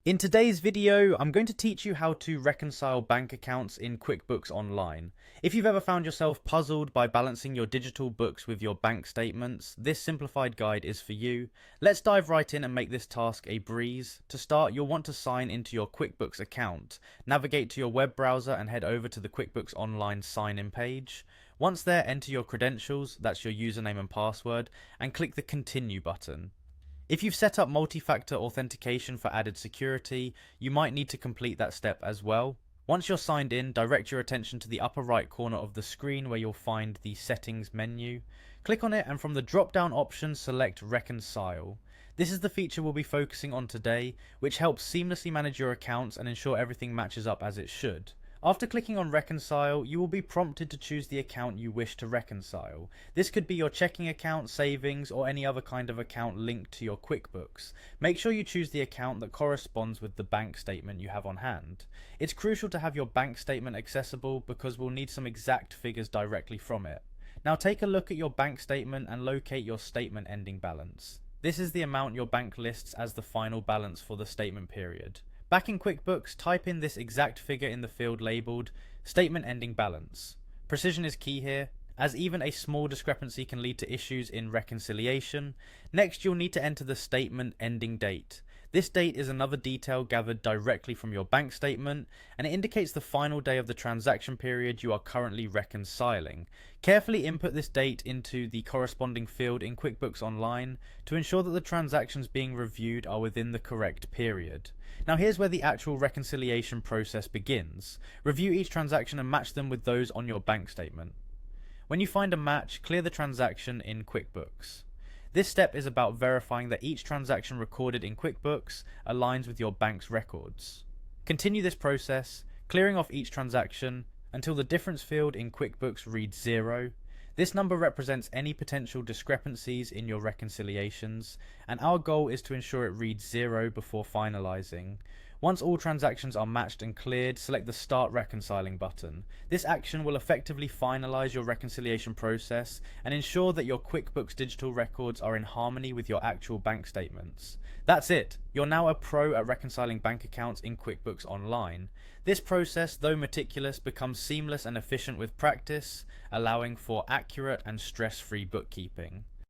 In today's video, I'm going to teach you how to reconcile bank accounts in QuickBooks Online. If you've ever found yourself puzzled by balancing your digital books with your bank statements, this simplified guide is for you. Let's dive right in and make this task a breeze. To start, you'll want to sign into your QuickBooks account. Navigate to your web browser and head over to the QuickBooks Online sign-in page. Once there, enter your credentials, that's your username and password, and click the Continue button. If you've set up multi-factor authentication for added security, you might need to complete that step as well. Once you're signed in, direct your attention to the upper right corner of the screen where you'll find the Settings menu. Click on it and from the drop-down option select Reconcile. This is the feature we'll be focusing on today, which helps seamlessly manage your accounts and ensure everything matches up as it should. After clicking on Reconcile, you will be prompted to choose the account you wish to reconcile. This could be your checking account, savings, or any other kind of account linked to your QuickBooks. Make sure you choose the account that corresponds with the bank statement you have on hand. It's crucial to have your bank statement accessible because we'll need some exact figures directly from it. Now take a look at your bank statement and locate your statement ending balance. This is the amount your bank lists as the final balance for the statement period. Back in QuickBooks, type in this exact figure in the field labelled Statement Ending Balance. Precision is key here, as even a small discrepancy can lead to issues in reconciliation. Next, you'll need to enter the statement ending date. This date is another detail gathered directly from your bank statement, and it indicates the final day of the transaction period you are currently reconciling. Carefully input this date into the corresponding field in QuickBooks Online to ensure that the transactions being reviewed are within the correct period. Now here's where the actual reconciliation process begins. Review each transaction and match them with those on your bank statement. When you find a match, clear the transaction in QuickBooks. This step is about verifying that each transaction recorded in QuickBooks aligns with your bank's records. Continue this process, clearing off each transaction until the difference field in QuickBooks reads 0. This number represents any potential discrepancies in your reconciliations, and our goal is to ensure it reads 0 before finalizing. Once all transactions are matched and cleared, select the Start Reconciling button. This action will effectively finalize your reconciliation process and ensure that your QuickBooks digital records are in harmony with your actual bank statements. That's it! You're now a pro at reconciling bank accounts in QuickBooks Online. This process, though meticulous, becomes seamless and efficient with practice, allowing for accurate and stress-free bookkeeping.